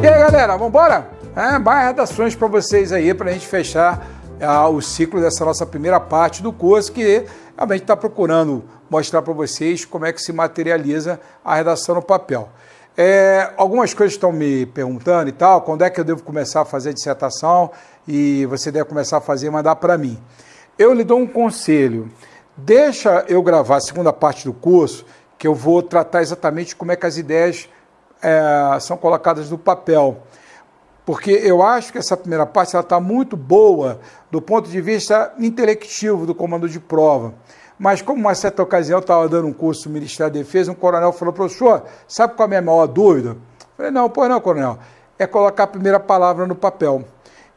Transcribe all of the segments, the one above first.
E aí, galera, vamos embora? Mais redações para vocês aí, para a gente fechar o ciclo dessa nossa primeira parte do curso, que a gente está procurando mostrar para vocês como é que se materializa a redação no papel. Algumas coisas estão me perguntando e tal, quando é que eu devo começar a fazer a dissertação, e você deve começar a fazer e mandar para mim. Eu lhe dou um conselho, deixa eu gravar a segunda parte do curso, que eu vou tratar exatamente como é que as ideias são colocadas no papel. Porque eu acho que essa primeira parte está muito boa do ponto de vista intelectivo do comando de prova. Mas como uma certa ocasião eu estava dando um curso no Ministério da Defesa, um coronel falou, professor, sabe qual é a minha maior dúvida? Eu falei, não, coronel, é colocar a primeira palavra no papel.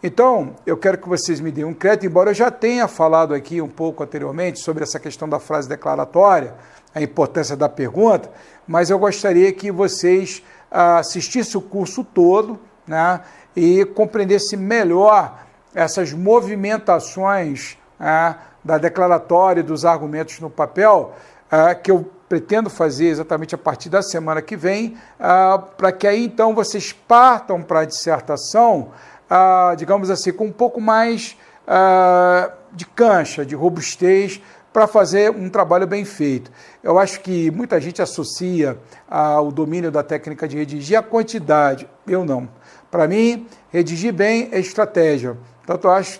Então, eu quero que vocês me deem um crédito, embora eu já tenha falado aqui um pouco anteriormente sobre essa questão da frase declaratória, a importância da pergunta, mas eu gostaria que vocês assistissem o curso todo, né, e compreendessem melhor essas movimentações da declaratória e dos argumentos no papel, que eu pretendo fazer exatamente a partir da semana que vem, para que aí então vocês partam para a dissertação, digamos assim, com um pouco mais de cancha, de robustez, para fazer um trabalho bem feito. Eu acho que muita gente associa o domínio da técnica de redigir à quantidade. Eu não. Para mim, redigir bem é estratégia.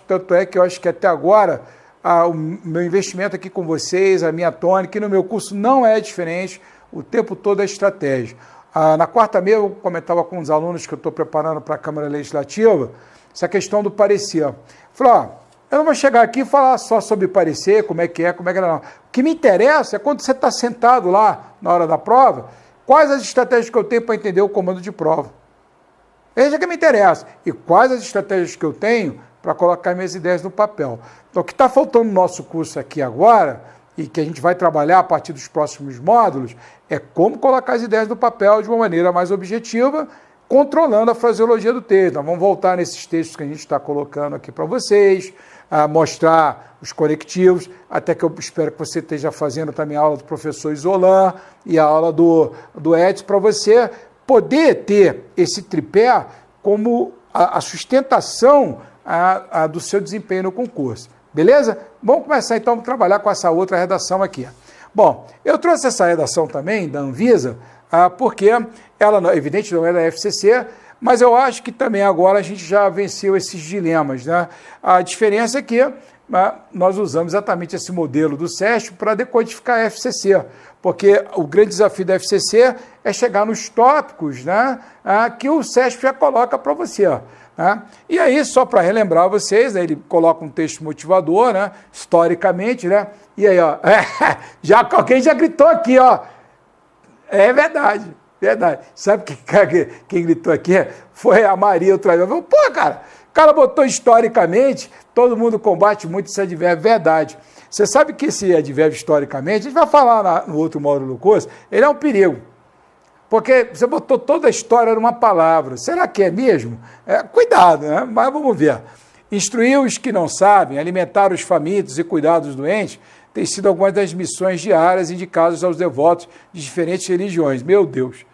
Tanto é que eu acho que até agora o meu investimento aqui com vocês, a minha tônica, no meu curso não é diferente, o tempo todo é estratégia. Na quarta-feira eu comentava com os alunos que eu estou preparando para a Câmara Legislativa, essa questão do parecer. Falei, eu não vou chegar aqui e falar só sobre parecer, como é que não. O que me interessa é quando você está sentado lá na hora da prova, quais as estratégias que eu tenho para entender o comando de prova. Esse é que me interessa. E quais as estratégias que eu tenho para colocar minhas ideias no papel. Então, o que está faltando no nosso curso aqui agora, e que a gente vai trabalhar a partir dos próximos módulos, é como colocar as ideias no papel de uma maneira mais objetiva, controlando a fraseologia do texto. Nós vamos voltar nesses textos que a gente está colocando aqui para vocês, mostrar os conectivos, até que eu espero que você esteja fazendo também a aula do professor Isolan e a aula do Edson, para você poder ter esse tripé como a sustentação do seu desempenho no concurso. Beleza? Vamos começar então a trabalhar com essa outra redação aqui. Bom, eu trouxe essa redação também da Anvisa, porque ela, evidente, não é da FCC, mas eu acho que também agora a gente já venceu esses dilemas, né? A diferença é que nós usamos exatamente esse modelo do SESP para decodificar a FCC, porque o grande desafio da FCC é chegar nos tópicos, né, que o SESP já coloca para você. Né? E aí, só para relembrar vocês, né, ele coloca um texto motivador, né, historicamente, né, e aí, alguém já gritou aqui, é verdade. Sabe quem gritou aqui? Foi a Maria, o traidor. Pô, cara, o cara botou historicamente, todo mundo combate muito esse advérbio, verdade. Você sabe que esse advérbio historicamente, a gente vai falar no outro módulo do curso, ele é um perigo. Porque você botou toda a história numa palavra. Será que é mesmo? Cuidado, né? Mas vamos ver. Instruir os que não sabem, alimentar os famintos e cuidar dos doentes, tem sido algumas das missões diárias indicadas aos devotos de diferentes religiões. Meu Deus!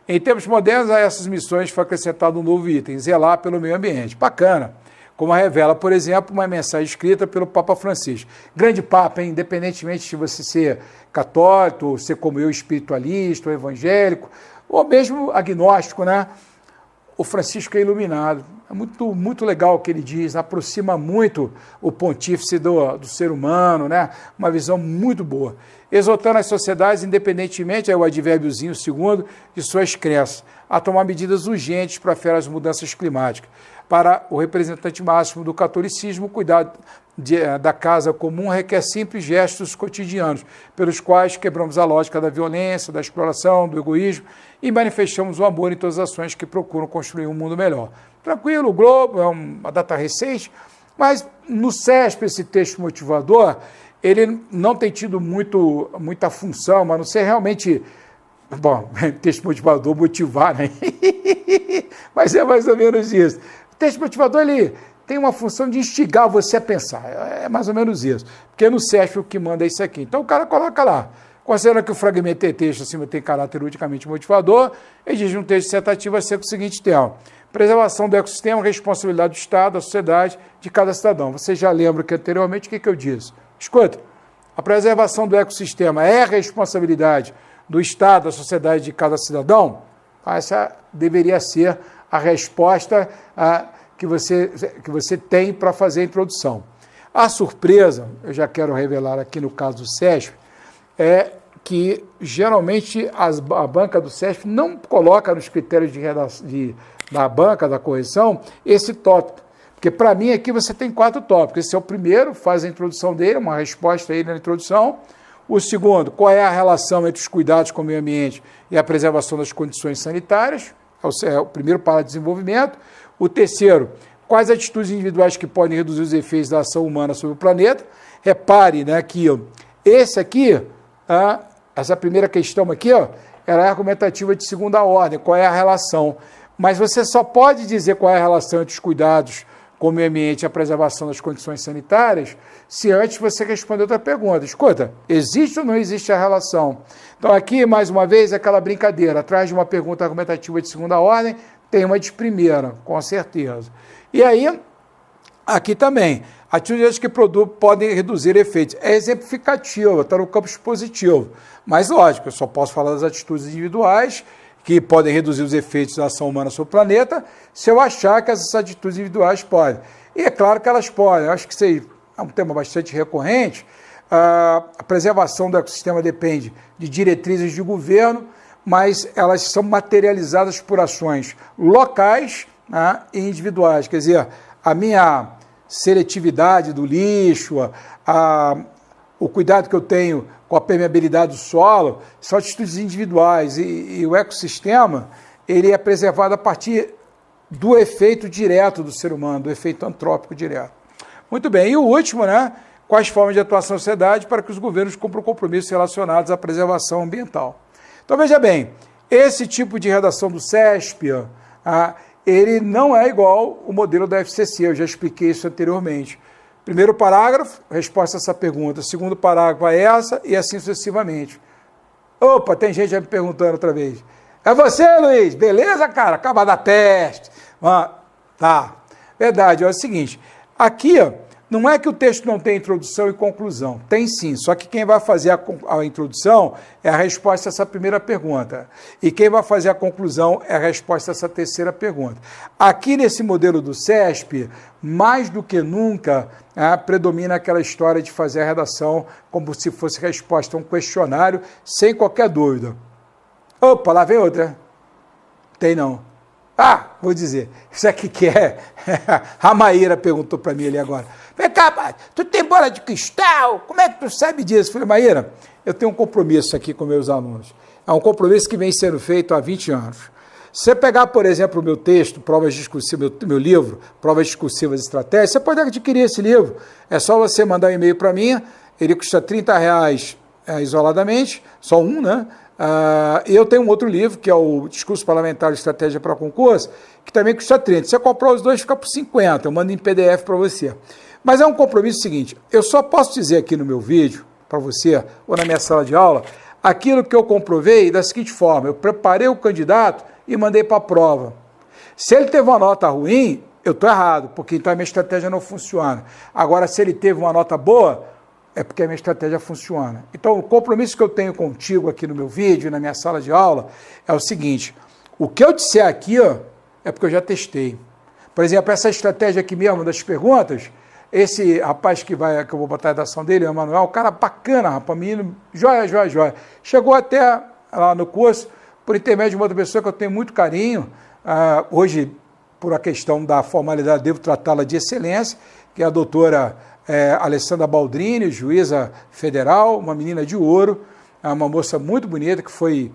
Em tempos modernos, a essas missões foi acrescentado um novo item, zelar pelo meio ambiente. Bacana! Como revela, por exemplo, uma mensagem escrita pelo Papa Francisco. Grande Papa, hein? Independentemente de você ser católico, ou ser como eu, espiritualista, ou evangélico, ou mesmo agnóstico, né? O Francisco é iluminado. É muito, muito legal o que ele diz, aproxima muito o pontífice do ser humano, né? Uma visão muito boa. Exortando as sociedades, independentemente, é o advérbiozinho segundo, de suas crenças, a tomar medidas urgentes para frear as mudanças climáticas. Para o representante máximo do catolicismo, cuidar da casa comum requer simples gestos cotidianos, pelos quais quebramos a lógica da violência, da exploração, do egoísmo e manifestamos o amor em todas as ações que procuram construir um mundo melhor. Tranquilo, o Globo é uma data recente, mas no SESP, esse texto motivador, ele não tem tido muita função, mas não sei realmente... Bom, texto motivador, motivar, né? Mas é mais ou menos isso. O texto motivador, ele tem uma função de instigar você a pensar. É mais ou menos isso. Porque no SESP o que manda é isso aqui. Então o cara coloca lá. Considerando que o fragmento de texto acima tem caráter unicamente motivador, exige um texto dissertativo a ser com o seguinte tema: preservação do ecossistema, responsabilidade do Estado, da sociedade, de cada cidadão. Você já lembra que anteriormente o que eu disse? Escuta, a preservação do ecossistema é responsabilidade do Estado, da sociedade, de cada cidadão? Essa deveria ser a resposta que você tem para fazer a introdução. A surpresa, eu já quero revelar aqui no caso do SESP, é que geralmente a banca do SESP não coloca nos critérios da banca da correção esse tópico. Porque para mim aqui você tem 4 tópicos. Esse é o primeiro, faz a introdução dele, uma resposta a ele na introdução. O segundo, qual é a relação entre os cuidados com o meio ambiente e a preservação das condições sanitárias? É o primeiro para desenvolvimento. O terceiro, quais atitudes individuais que podem reduzir os efeitos da ação humana sobre o planeta? Repare, né, que esse aqui, essa primeira questão aqui, ela é argumentativa de segunda ordem, qual é a relação. Mas você só pode dizer qual é a relação entre os cuidados com o meio ambiente e a preservação das condições sanitárias se antes você responder outra pergunta. Escuta, existe ou não existe a relação? Então aqui, mais uma vez, é aquela brincadeira. Atrás de uma pergunta argumentativa de segunda ordem, tem uma de primeira, com certeza. E aí, aqui também, atitudes que podem reduzir efeitos. É exemplificativa, está no campo expositivo. Mas, lógico, eu só posso falar das atitudes individuais que podem reduzir os efeitos da ação humana sobre o planeta, se eu achar que essas atitudes individuais podem. E é claro que elas podem. Eu acho que isso é um tema bastante recorrente. A preservação do ecossistema depende de diretrizes de governo, mas elas são materializadas por ações locais, né, e individuais. Quer dizer, a minha seletividade do lixo, o cuidado que eu tenho com a permeabilidade do solo, são atitudes individuais e o ecossistema ele é preservado a partir do efeito direto do ser humano, do efeito antrópico direto. Muito bem, e o último, né? Quais formas de atuação da sociedade para que os governos cumpram compromissos relacionados à preservação ambiental. Então, veja bem, esse tipo de redação do SESP, ele não é igual o modelo da FCC, eu já expliquei isso anteriormente. Primeiro parágrafo, resposta a essa pergunta. Segundo parágrafo a essa e assim sucessivamente. Opa, tem gente já me perguntando outra vez. É você, Luiz? Beleza, cara? Acaba da peste. Tá. Verdade, é o seguinte. Aqui, não é que o texto não tem introdução e conclusão. Tem sim, só que quem vai fazer a introdução é a resposta a essa primeira pergunta. E quem vai fazer a conclusão é a resposta a essa terceira pergunta. Aqui nesse modelo do SESP, mais do que nunca, predomina aquela história de fazer a redação como se fosse resposta a um questionário, sem qualquer dúvida. Opa, lá vem outra. Tem não. Vou dizer, isso aqui que é. A Maíra perguntou para mim ali agora. Vem cá, rapaz, tu tem bola de cristal? Como é que tu sabe disso? Eu falei, Maíra, eu tenho um compromisso aqui com meus alunos. É um compromisso que vem sendo feito há 20 anos. Se você pegar, por exemplo, o meu texto, Provas Discursivas, meu livro, Provas Discursivas e Estratégias, você pode adquirir esse livro. É só você mandar um e-mail para mim, ele custa R$30 isoladamente, só um, né? E eu tenho um outro livro, que é o Discurso Parlamentar e Estratégia para Concurso, que também custa 30. Se você comprar os dois, fica por 50. Eu mando em PDF para você. Mas é um compromisso seguinte, eu só posso dizer aqui no meu vídeo, para você, ou na minha sala de aula, aquilo que eu comprovei da seguinte forma: eu preparei o candidato e mandei para a prova. Se ele teve uma nota ruim, eu estou errado, porque então a minha estratégia não funciona. Agora, se ele teve uma nota boa, é porque a minha estratégia funciona. Então, o compromisso que eu tenho contigo aqui no meu vídeo e na minha sala de aula é o seguinte: o que eu disser aqui é porque eu já testei. Por exemplo, essa estratégia aqui mesmo das perguntas, esse rapaz que eu vou botar a redação dele, o Emanuel, cara bacana, rapaz, menino, joia. Chegou até lá no curso, por intermédio de uma outra pessoa que eu tenho muito carinho. Hoje, por a questão da formalidade, devo tratá-la de excelência, que é a doutora Alessandra Baldrini, juíza federal, uma menina de ouro, uma moça muito bonita, que foi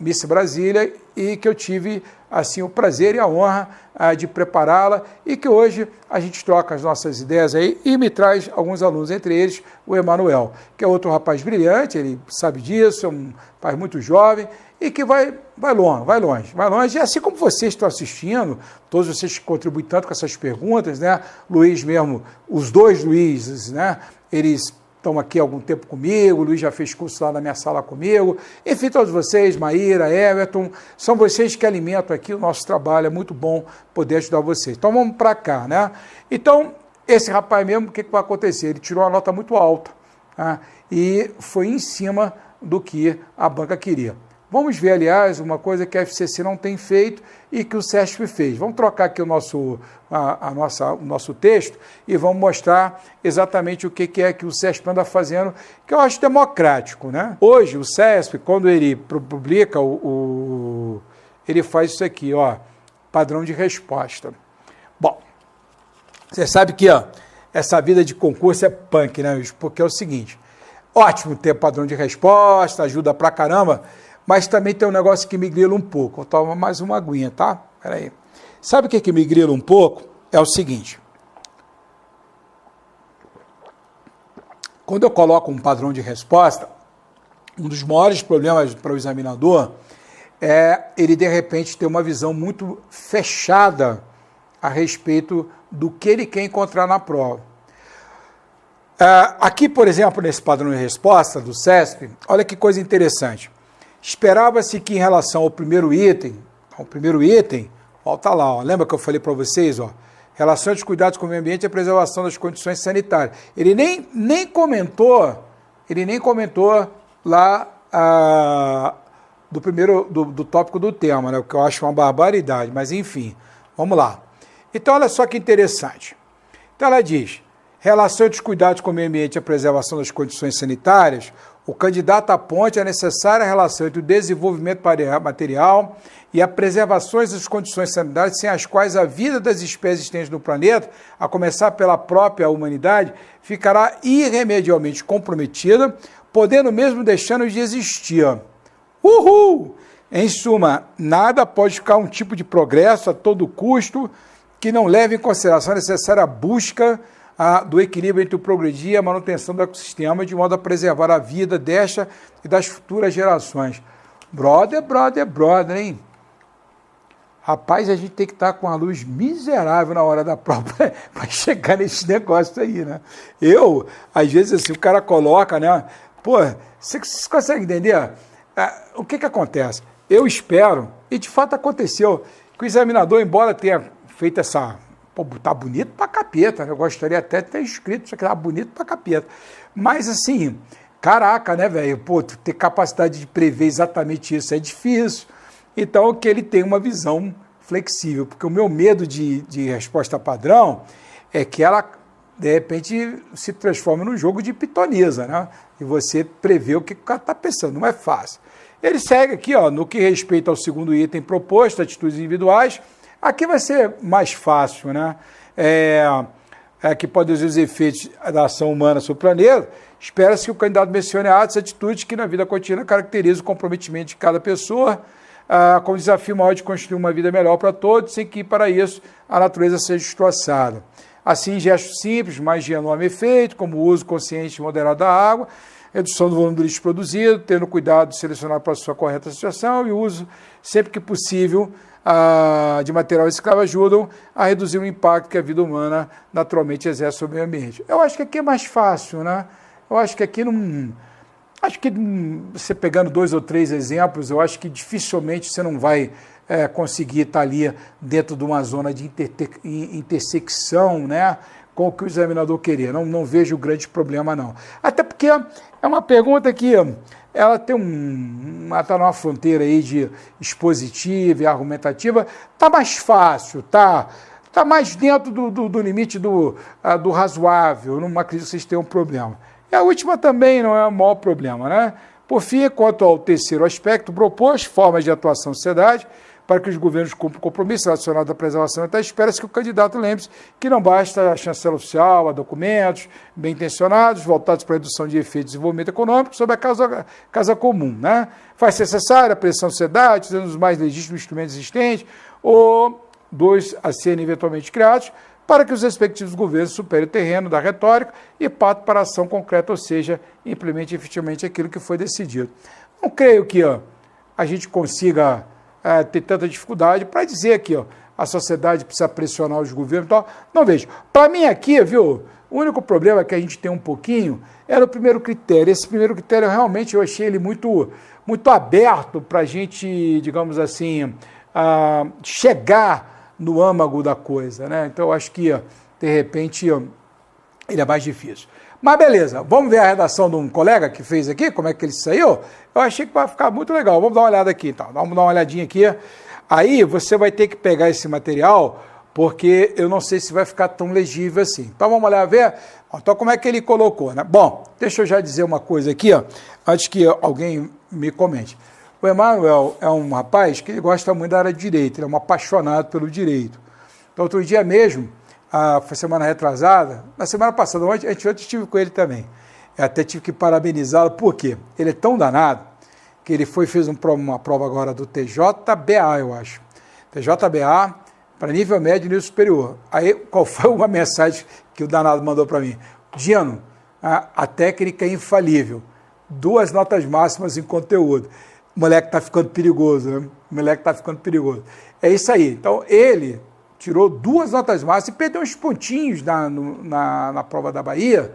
Miss Brasília, e que eu tive assim, o prazer e a honra de prepará-la, e que hoje a gente troca as nossas ideias aí, e me traz alguns alunos, entre eles o Emanuel, que é outro rapaz brilhante, ele sabe disso, é um rapaz muito jovem, e que vai longe, e assim como vocês estão assistindo, todos vocês que contribuem tanto com essas perguntas, né, Luiz mesmo, os dois Luizes, né, eles estão aqui há algum tempo comigo, o Luiz já fez curso lá na minha sala comigo, enfim, todos vocês, Maíra, Everton, são vocês que alimentam aqui o nosso trabalho, é muito bom poder ajudar vocês. Então vamos para cá, né? Então, esse rapaz mesmo, o que vai acontecer? Ele tirou uma nota muito alta, tá? E foi em cima do que a banca queria. Vamos ver, aliás, uma coisa que a FCC não tem feito e que o CESP fez. Vamos trocar aqui o nosso texto e vamos mostrar exatamente o que é que o CESP anda fazendo, que eu acho democrático, né? Hoje, o CESP, quando ele publica, ele faz isso aqui, ó, padrão de resposta. Bom, você sabe que essa vida de concurso é punk, né? Porque é o seguinte, ótimo ter padrão de resposta, ajuda pra caramba, mas também tem um negócio que me grila um pouco. Vou tomar mais uma aguinha, tá? Peraí. Sabe o que me grila um pouco? É o seguinte. Quando eu coloco um padrão de resposta, um dos maiores problemas para o examinador é ele, de repente, ter uma visão muito fechada a respeito do que ele quer encontrar na prova. Aqui, por exemplo, nesse padrão de resposta do CESP, olha que coisa interessante. Esperava-se que em relação ao primeiro item, volta lá, ó, lembra que eu falei para vocês, ó, relação aos cuidados com o meio ambiente e a preservação das condições sanitárias. Ele nem comentou lá do tópico do tema, né, o que eu acho uma barbaridade, mas enfim, vamos lá. Então, olha só que interessante. Então, ela diz, relação aos cuidados com o meio ambiente e a preservação das condições sanitárias, o candidato aponte a necessária relação entre o desenvolvimento material e a preservação das condições sanitárias sem as quais a vida das espécies existentes no planeta, a começar pela própria humanidade, ficará irremediavelmente comprometida, podendo mesmo deixando de existir. Uhul! Em suma, nada pode ficar um tipo de progresso a todo custo que não leve em consideração a necessária busca do equilíbrio entre o progredir e a manutenção do ecossistema, de modo a preservar a vida desta e das futuras gerações. Brother, hein? Rapaz, a gente tem que estar com a luz miserável na hora da prova para chegar nesses negócios aí, né? Às vezes, assim, o cara coloca, né? Pô, você consegue entender? O que acontece? Eu espero, e de fato aconteceu, que o examinador, embora tenha feito essa... Pô, tá bonito pra capeta, né? Eu gostaria até de ter escrito isso aqui, tá bonito pra capeta. Mas, assim, caraca, né, velho? Pô, ter capacidade de prever exatamente isso é difícil. Então, que ele tenha uma visão flexível, porque o meu medo de resposta padrão é que ela, de repente, se transforme num jogo de pitonisa, né? E você prevê o que o cara tá pensando, não é fácil. Ele segue aqui, ó, no que respeita ao segundo item proposto, atitudes individuais. Aqui vai ser mais fácil, né? Que pode reduzir os efeitos da ação humana sobre o planeta. Espera-se que o candidato mencione atos e atitudes que na vida cotidiana caracterizam o comprometimento de cada pessoa, com o desafio maior de construir uma vida melhor para todos, sem que, para isso, a natureza seja destroçada. Assim, gestos simples, mas de enorme efeito, como o uso consciente e moderado da água, redução do volume do lixo produzido, tendo cuidado de selecionar para a sua correta situação e o uso, sempre que possível, de material reciclável ajudam a reduzir o impacto que a vida humana naturalmente exerce sobre o meio ambiente. Eu acho que aqui é mais fácil, né? Eu acho que aqui não... Acho que você pegando 2 ou 3 exemplos, eu acho que dificilmente você não vai conseguir estar ali dentro de uma zona de intersecção, né, com o que o examinador queria. Não vejo grande problema, não. Até porque é uma pergunta que ela tem está numa fronteira aí de expositiva e argumentativa, está mais fácil, está mais dentro do limite do razoável, não acredito que vocês tenham um problema. E a última também não é o maior problema, né? Por fim, quanto ao terceiro aspecto proposto, formas de atuação da sociedade, para que os governos cumpram compromissos relacionados à preservação até espera-se que o candidato lembre-se que não basta a chancela oficial, a documentos bem intencionados, voltados para a redução de efeitos de desenvolvimento econômico sobre a casa comum, né? Faz necessária a pressão da sociedade, usando os mais legítimos instrumentos existentes, ou dois a serem eventualmente criados, para que os respectivos governos superem o terreno da retórica e partam para a ação concreta, ou seja, implemente efetivamente aquilo que foi decidido. Não creio que a gente consiga ter tanta dificuldade para dizer aqui, a sociedade precisa pressionar os governos e tal. Não vejo. Para mim aqui, viu, o único problema que a gente tem um pouquinho era o primeiro critério. Esse primeiro critério, realmente, eu achei ele muito aberto para a gente, digamos assim, chegar no âmago da coisa, né? Então, eu acho que, de repente, ele é mais difícil. Mas beleza, vamos ver a redação de um colega que fez aqui, como é que ele saiu? Eu achei que vai ficar muito legal. Vamos dar uma olhada aqui, então. Vamos dar uma olhadinha aqui. Aí você vai ter que pegar esse material, porque eu não sei se vai ficar tão legível assim. Então vamos lá ver. Então como é que ele colocou, né? Bom, deixa eu já dizer uma coisa aqui, antes que alguém me comente. O Emanuel é um rapaz que ele gosta muito da área de direito, ele é um apaixonado pelo direito. Então outro dia mesmo, foi semana retrasada, na semana passada, ontem estive com ele também. Eu até tive que parabenizá-lo, por quê? Ele é tão danado que ele fez uma prova agora do TJBA, eu acho. TJBA para nível médio e nível superior. Aí, qual foi uma mensagem que o danado mandou para mim? Dino, a técnica é infalível. 2 notas máximas em conteúdo. O moleque está ficando perigoso, né? O moleque está ficando perigoso. É isso aí. Então, ele tirou 2 notas máximas e perdeu uns pontinhos na prova da Bahia.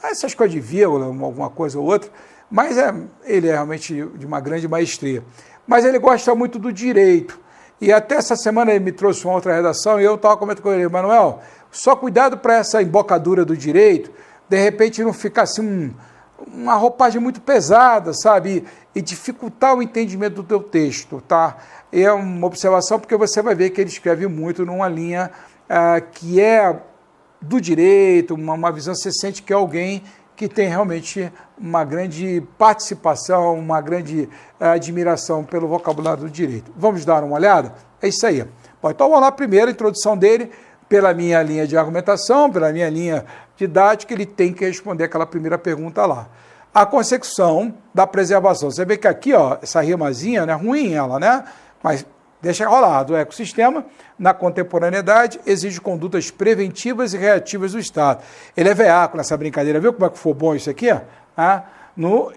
Essas coisas de vírgula, alguma coisa ou outra, mas ele é realmente de uma grande maestria. Mas ele gosta muito do direito. E até essa semana ele me trouxe uma outra redação e eu estava comentando com ele, Manuel, só cuidado para essa embocadura do direito, de repente não ficar assim uma roupagem muito pesada, sabe? E dificultar o entendimento do teu texto, tá? É uma observação porque você vai ver que ele escreve muito numa linha que é do direito, uma visão, você sente que é alguém que tem realmente uma grande participação, uma grande admiração pelo vocabulário do direito. Vamos dar uma olhada? É isso aí. Bom, então vamos lá, primeiro a introdução dele, pela minha linha de argumentação, pela minha linha didática, ele tem que responder aquela primeira pergunta lá. A consecução da preservação. Você vê que aqui, ó, essa rimazinha, né, ruim ela, né? Mas deixa rolar. Do ecossistema, na contemporaneidade, exige condutas preventivas e reativas do Estado. Ele é veaco nessa brincadeira. Viu como é que foi bom isso aqui? No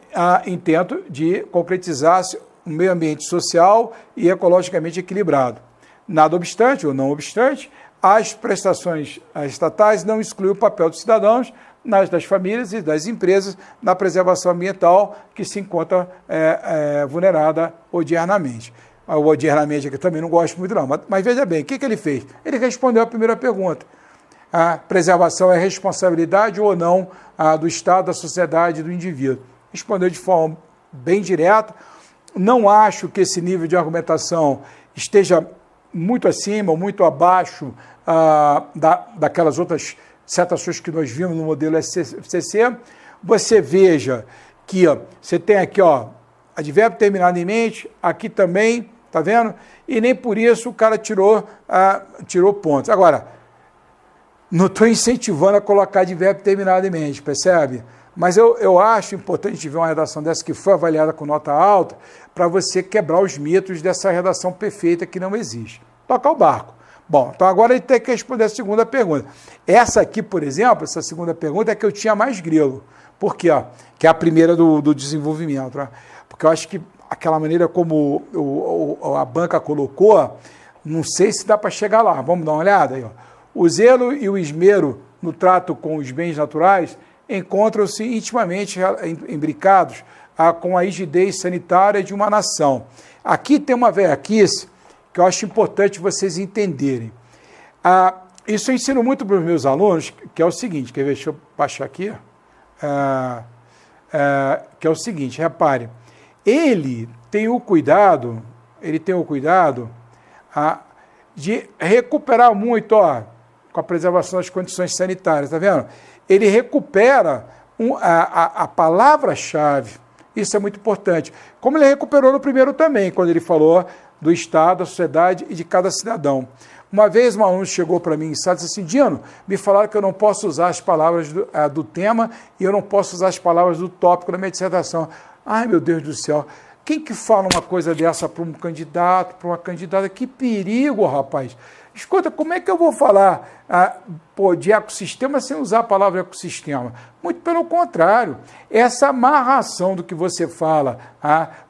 intento de concretizar-se um meio ambiente social e ecologicamente equilibrado. Nada obstante, ou não obstante, as prestações estatais não excluem o papel dos cidadãos, das famílias e das empresas na preservação ambiental que se encontra vulnerada odiernamente. O odiernamente aqui também não gosto muito não, mas veja bem, o que ele fez? Ele respondeu a primeira pergunta. A preservação é responsabilidade ou não do Estado, da sociedade e do indivíduo? Respondeu de forma bem direta. Não acho que esse nível de argumentação esteja muito acima ou muito abaixo daquelas outras citações que nós vimos no modelo SCC. Você veja que você tem aqui, advérbio terminado em mente, aqui também, tá vendo? E nem por isso o cara tirou pontos. Agora, não estou incentivando a colocar advérbio terminado em mente, percebe? Mas eu acho importante ver uma redação dessa que foi avaliada com nota alta para você quebrar os mitos dessa redação perfeita que não existe. Tocar o barco. Bom, então agora ele tem que responder a segunda pergunta. Essa aqui, por exemplo, essa segunda pergunta é que eu tinha mais grilo. Por quê? Que é a primeira do desenvolvimento. Né? Porque eu acho que aquela maneira como a banca colocou, não sei se dá para chegar lá. Vamos dar uma olhada aí. O zelo e o esmero no trato com os bens naturais encontram-se intimamente imbricados com a rigidez sanitária de uma nação. Aqui tem uma veaquice que eu acho importante vocês entenderem. Isso eu ensino muito para os meus alunos, que é o seguinte, quer ver, deixa eu baixar aqui, que é o seguinte, repare, ele tem o cuidado de recuperar muito, com a preservação das condições sanitárias, tá vendo? Ele recupera a palavra-chave, isso é muito importante, como ele recuperou no primeiro também, quando ele falou do Estado, da sociedade e de cada cidadão. Uma vez um aluno chegou para mim e disse assim, Dino, me falaram que eu não posso usar as palavras do tema e eu não posso usar as palavras do tópico da minha dissertação. Ai, meu Deus do céu, quem que fala uma coisa dessa para um candidato, para uma candidata? Que perigo, rapaz. Escuta, como é que eu vou falar de ecossistema sem usar a palavra ecossistema? Muito pelo contrário, essa amarração do que você fala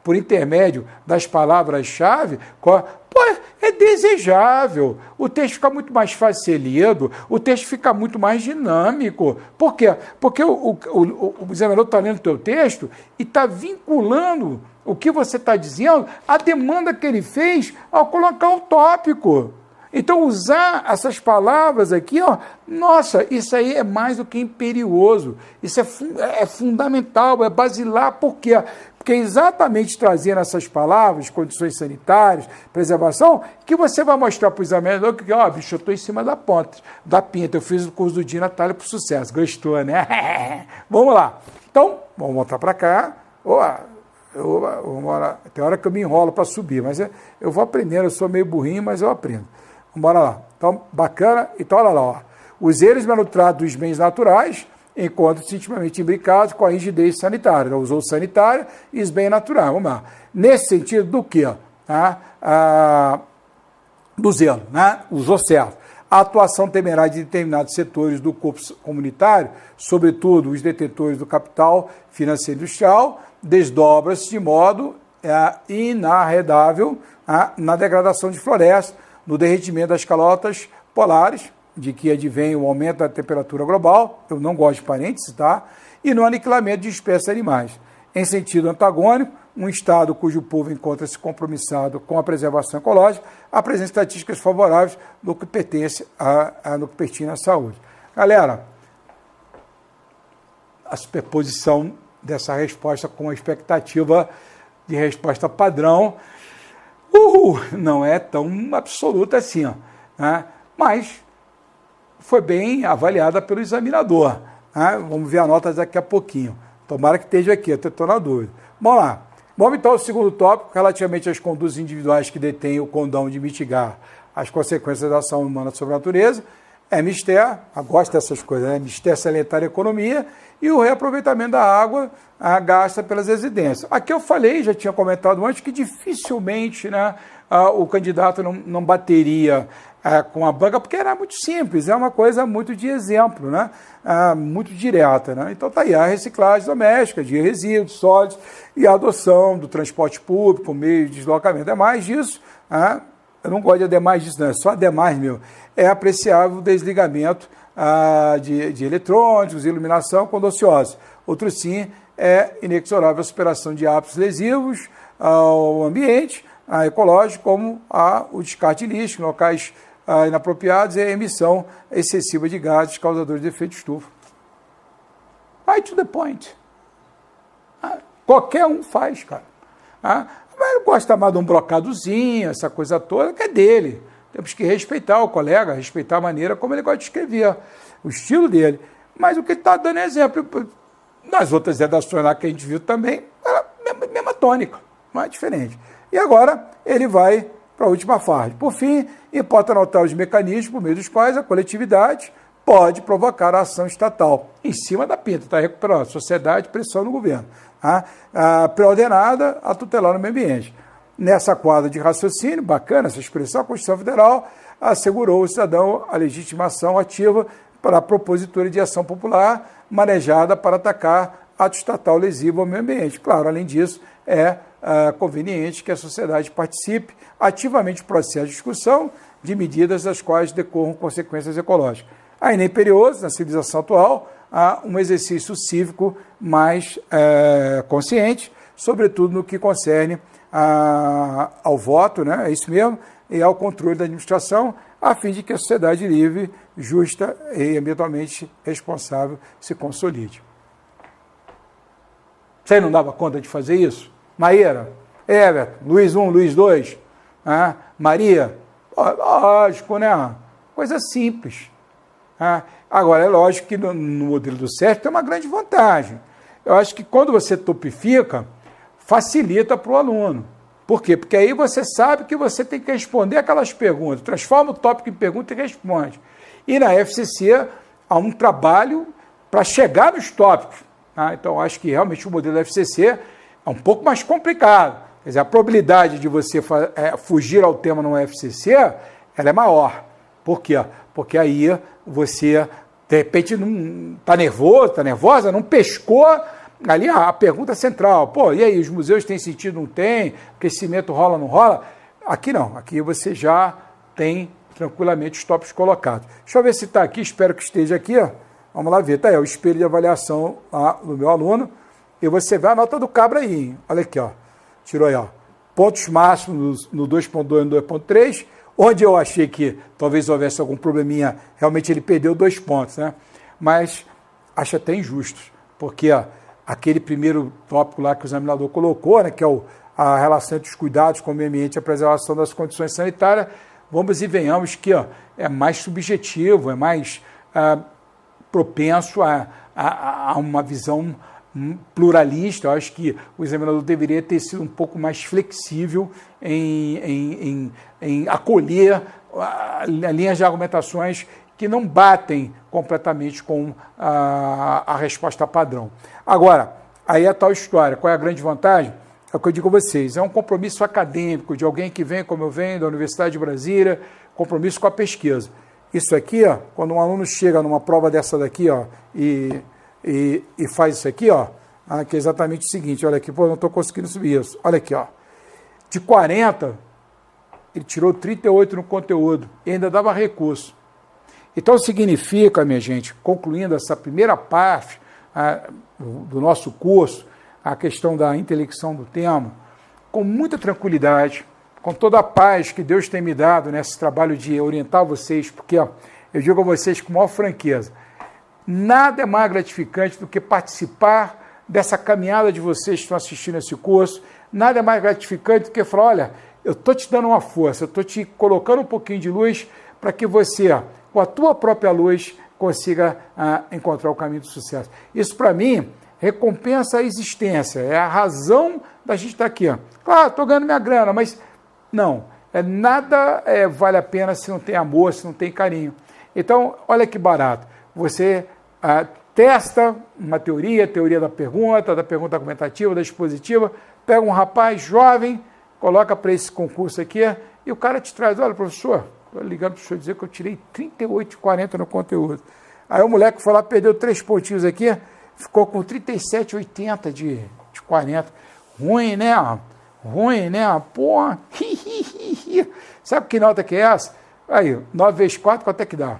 por intermédio das palavras-chave, é desejável. O texto fica muito mais fácil de ser lido, o texto fica muito mais dinâmico. Por quê? Porque o examinador está lendo o teu texto e está vinculando o que você está dizendo à demanda que ele fez ao colocar o tópico. Então, usar essas palavras aqui, ó, nossa, isso aí é mais do que imperioso, isso é fundamental, é basilar, por quê? Porque é exatamente trazendo essas palavras, condições sanitárias, preservação, que você vai mostrar para o examinador que, ó, bicho, eu estou em cima da pinta, eu fiz o curso do dia Natália para sucesso, gostou, né? Vamos lá. Então, vamos voltar para cá. Tem hora que eu me enrolo para subir, mas eu vou aprendendo, eu sou meio burrinho, mas eu aprendo. Bora lá. Então, bacana. Então, olha lá. Ó. Os erros manutrados dos bens naturais encontram-se intimamente imbricados com a rigidez sanitária. Então, usou sanitária e os bens naturais. Vamos lá. Nesse sentido, do quê? Do zelo. Né? Usou certo. A atuação temerária de determinados setores do corpo comunitário, sobretudo os detentores do capital financeiro industrial, desdobra-se de modo inarredável na degradação de florestas, no derretimento das calotas polares, de que advém o aumento da temperatura global, eu não gosto de parênteses, tá? E no aniquilamento de espécies animais. Em sentido antagônico, um Estado cujo povo encontra-se compromissado com a preservação ecológica, apresenta estatísticas favoráveis no que pertence no que pertence à saúde. Galera, a superposição dessa resposta com a expectativa de resposta padrão não é tão absoluta assim, ó, né? Mas foi bem avaliada pelo examinador. Né? Vamos ver a nota daqui a pouquinho. Tomara que esteja aqui, eu estou na dúvida. Vamos lá. Vamos então ao segundo tópico, relativamente às condutas individuais que detêm o condão de mitigar as consequências da ação humana sobre a natureza. É mistério, gosto dessas coisas, né? Mistério salientar a economia e o reaproveitamento da água gasta pelas residências. Aqui eu falei, já tinha comentado antes, que dificilmente, né, o candidato não bateria com a banca, porque era muito simples, é uma coisa muito de exemplo, né, muito direta. Né? Então está aí a reciclagem doméstica de resíduos sólidos e a adoção do transporte público, meio de deslocamento. É mais disso, eu não gosto de ademais disso, não, é só ademais, é apreciável o desligamento de eletrônicos, iluminação quando ociosa. Outro sim, é inexorável a superação de hábitos lesivos ao ambiente ecológico, como o descarte ilícito em locais inapropriados e a emissão excessiva de gases causadores de efeito estufa. Right to the point. Qualquer um faz, cara. Mas ele gosta mais de um brocadozinho, essa coisa toda, que é dele. Temos que respeitar o colega, respeitar a maneira como ele gosta de escrever, o estilo dele. Mas o que ele está dando é exemplo. Nas outras redações lá que a gente viu também, era a mesma tônica, não é diferente. E agora ele vai para a última fase. Por fim, importa anotar os mecanismos por meio dos quais a coletividade pode provocar a ação estatal. Em cima da pinta, está recuperando a sociedade, pressão no governo. Pré-ordenada a tutelar o meio ambiente. Nessa quadra de raciocínio, bacana essa expressão, a Constituição Federal assegurou ao cidadão a legitimação ativa para a propositura de ação popular manejada para atacar ato estatal lesivo ao meio ambiente. Claro, além disso, é conveniente que a sociedade participe ativamente do processo de discussão de medidas das quais decorram consequências ecológicas. Ainda imperioso, na civilização atual, há um exercício cívico mais consciente, sobretudo no que concerne ao voto, né, é isso mesmo, e ao controle da administração, a fim de que a sociedade livre, justa e ambientalmente responsável se consolide. Você não dava conta de fazer isso? Maíra, Everton, Luiz 1, Luiz 2, Maria, lógico, né? Coisa simples. Agora, é lógico que no modelo do CERF tem uma grande vantagem. Eu acho que quando você topifica, facilita para o aluno. Por quê? Porque aí você sabe que você tem que responder aquelas perguntas, transforma o tópico em pergunta e responde. E na FCC há um trabalho para chegar nos tópicos. Então, acho que realmente o modelo da FCC é um pouco mais complicado. Quer dizer, a probabilidade de você fugir ao tema no FCC, ela é maior. Por quê? Porque aí você, de repente, não está nervoso, está nervosa, não pescou ali a pergunta central. Pô, e aí, os museus têm sentido, não tem? Crescimento rola, não rola? Aqui não, aqui você já tem tranquilamente os tópicos colocados. Deixa eu ver se está aqui, espero que esteja aqui, ó. Vamos lá ver, tá aí, o espelho de avaliação do meu aluno, e você vê a nota do cabra aí, hein? Olha aqui, ó, tirou aí, ó, pontos máximos no 2.2 e no 2.3, onde eu achei que talvez houvesse algum probleminha, realmente ele perdeu 2 pontos, né? Mas acho até injusto, porque ó, aquele primeiro tópico lá que o examinador colocou, né, que é a relação entre os cuidados com o meio ambiente e a preservação das condições sanitárias, vamos e venhamos que ó, é mais subjetivo, é mais propenso a uma visão pluralista. Eu acho que o examinador deveria ter sido um pouco mais flexível em acolher linhas de argumentações que não batem completamente com a resposta padrão. Agora, aí é a tal história. Qual é a grande vantagem? É o que eu digo a vocês, é um compromisso acadêmico de alguém que vem, como eu venho, da Universidade de Brasília, compromisso com a pesquisa. Isso aqui, ó, quando um aluno chega numa prova dessa daqui, ó, e faz isso aqui, ó, que é exatamente o seguinte, olha aqui, pô, não estou conseguindo subir isso. Olha aqui, ó, de 40, ele tirou 38 no conteúdo e ainda dava recurso. Então significa, minha gente, concluindo essa primeira parte do nosso curso, a questão da intelecção do tema, com muita tranquilidade, com toda a paz que Deus tem me dado nesse trabalho de orientar vocês, porque ó, eu digo a vocês com maior franqueza, nada é mais gratificante do que participar dessa caminhada de vocês que estão assistindo esse curso, nada é mais gratificante do que falar, olha, eu estou te dando uma força, eu estou te colocando um pouquinho de luz para que você, ó, com a tua própria luz, consiga encontrar o caminho do sucesso. Isso, para mim, recompensa a existência, é a razão da gente estar aqui. Ó. Claro, estou ganhando minha grana, mas não, nada vale a pena se não tem amor, se não tem carinho. Então, olha que barato, você testa uma teoria da pergunta argumentativa, da expositiva, pega um rapaz jovem, coloca para esse concurso aqui, e o cara te traz, olha, professor, estou ligando para o professor dizer que eu tirei 38,40 no conteúdo. Aí o moleque foi lá, perdeu 3 pontinhos aqui, ficou com 37,80 de 40. Ruim, né? Ruim, né? Pô, sabe que nota que é essa? Aí, 9 vezes 4, quanto é que dá?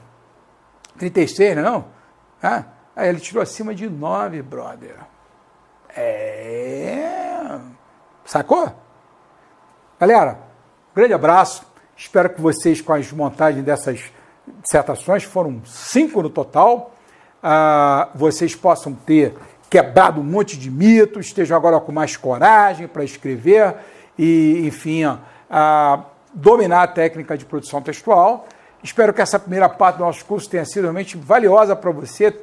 36, não é não? Aí ele tirou acima de 9, brother. Sacou? Galera, grande abraço. Espero que vocês, com as montagens dessas dissertações, foram 5 no total, vocês possam ter quebrado um monte de mitos, estejam agora com mais coragem para escrever e, enfim, dominar a técnica de produção textual. Espero que essa primeira parte do nosso curso tenha sido realmente valiosa para você.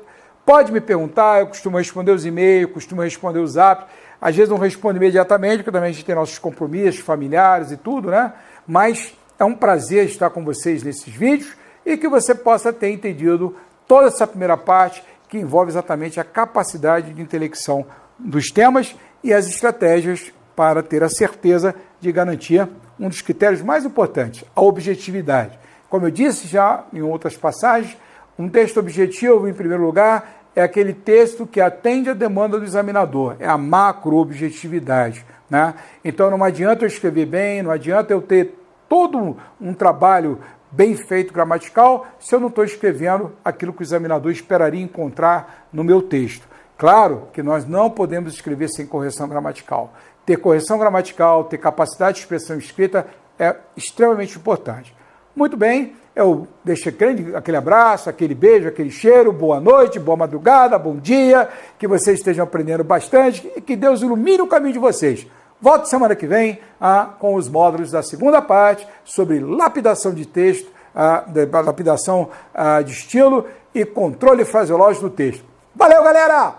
Pode me perguntar, eu costumo responder os e-mails, costumo responder os apps. Às vezes não respondo imediatamente, porque também a gente tem nossos compromissos familiares e tudo, né? Mas é um prazer estar com vocês nesses vídeos e que você possa ter entendido toda essa primeira parte que envolve exatamente a capacidade de intelecção dos temas e as estratégias para ter a certeza de garantir um dos critérios mais importantes, a objetividade. Como eu disse já em outras passagens, um texto objetivo, em primeiro lugar, é aquele texto que atende à demanda do examinador, é a macro-objetividade, né? Então não adianta eu escrever bem, não adianta eu ter todo um trabalho bem feito gramatical se eu não estou escrevendo aquilo que o examinador esperaria encontrar no meu texto. Claro que nós não podemos escrever sem correção gramatical. Ter correção gramatical, ter capacidade de expressão escrita é extremamente importante. Muito bem, eu deixo aquele abraço, aquele beijo, aquele cheiro, boa noite, boa madrugada, bom dia, que vocês estejam aprendendo bastante e que Deus ilumine o caminho de vocês. Volto semana que vem com os módulos da segunda parte sobre lapidação de texto, lapidação de estilo e controle fraseológico do texto. Valeu, galera!